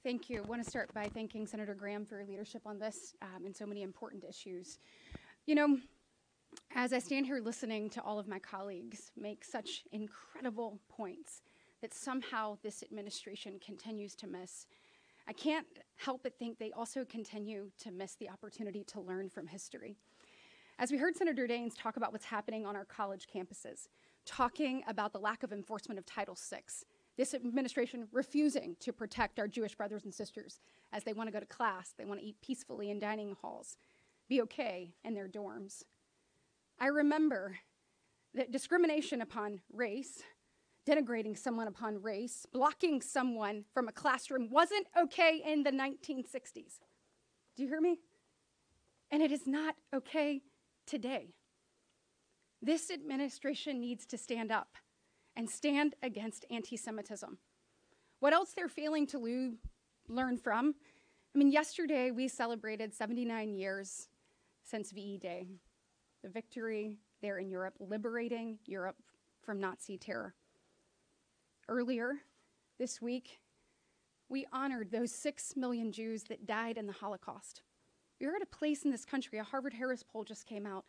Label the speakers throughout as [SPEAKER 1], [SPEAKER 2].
[SPEAKER 1] Thank you. I want to start by thanking Senator Graham for your leadership on this and so many important issues. You know, as I stand here listening to all of my colleagues make such incredible points that somehow this administration continues to miss, I can't help but think they also continue to miss the opportunity to learn from history. As we heard Senator Daines talk about what's happening on our college campuses, talking about the lack of enforcement of Title VI, this administration refusing to protect our Jewish brothers and sisters as they want to go to class, they want to eat peacefully in dining halls, be okay in their dorms. I remember that discrimination upon race, denigrating someone upon race, blocking someone from a classroom wasn't okay in the 1960s. Do you hear me? And it is not okay today. This administration needs to stand up and stand against anti-Semitism. What else they're failing to learn from? I mean, yesterday we celebrated 79 years since VE Day, the victory there in Europe, liberating Europe from Nazi terror. Earlier this week, we honored those 6 million Jews that died in the Holocaust. We're at a place in this country, a Harvard-Harris poll just came out,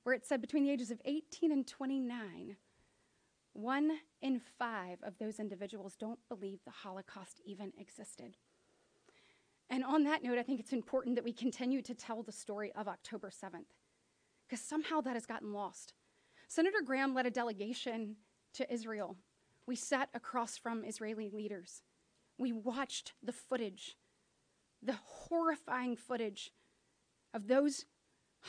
[SPEAKER 1] where it said between the ages of 18 and 29, 1 in 5 of those individuals don't believe the Holocaust even existed. And on that note, I think it's important that we continue to tell the story of October 7th, because somehow that has gotten lost. Senator Graham led a delegation to Israel. We sat across from Israeli leaders. We watched the footage, the horrifying footage of those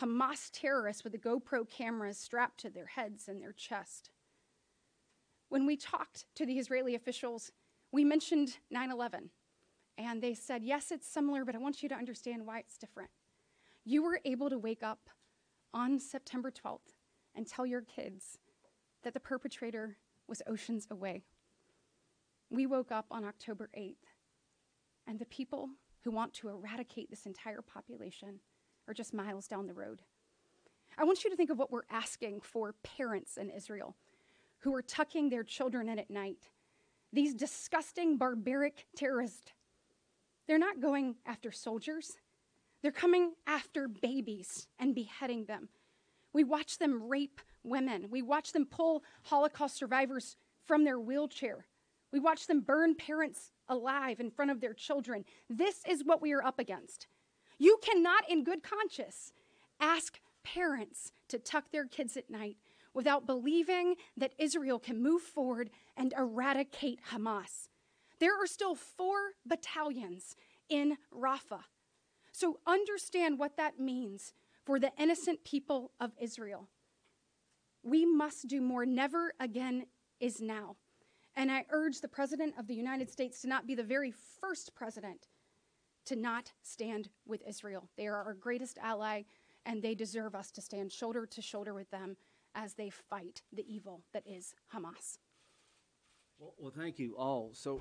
[SPEAKER 1] Hamas terrorists with the GoPro cameras strapped to their heads and their chest. When we talked to the Israeli officials, we mentioned 9/11, and they said, yes, it's similar, but I want you to understand why it's different. You were able to wake up on September 12th and tell your kids that the perpetrator was oceans away. We woke up on October 8th, and the people who want to eradicate this entire population are just miles down the road. I want you to think of what we're asking for parents in Israel who are tucking their children in at night. These disgusting, barbaric terrorists, they're not going after soldiers. They're coming after babies and beheading them. We watch them rape women. We watch them pull Holocaust survivors from their wheelchair. We watch them burn parents alive in front of their children. This is what we are up against. You cannot, in good conscience, ask parents to tuck their kids at night without believing that Israel can move forward and eradicate Hamas. There are still 4 battalions in Rafah. So understand what that means for the innocent people of Israel. We must do more. Never again is now. And I urge the President of the United States to not be the very first president to not stand with Israel. They are our greatest ally, and they deserve us to stand shoulder to shoulder with them as they fight the evil that is Hamas.
[SPEAKER 2] Well, thank you all. So.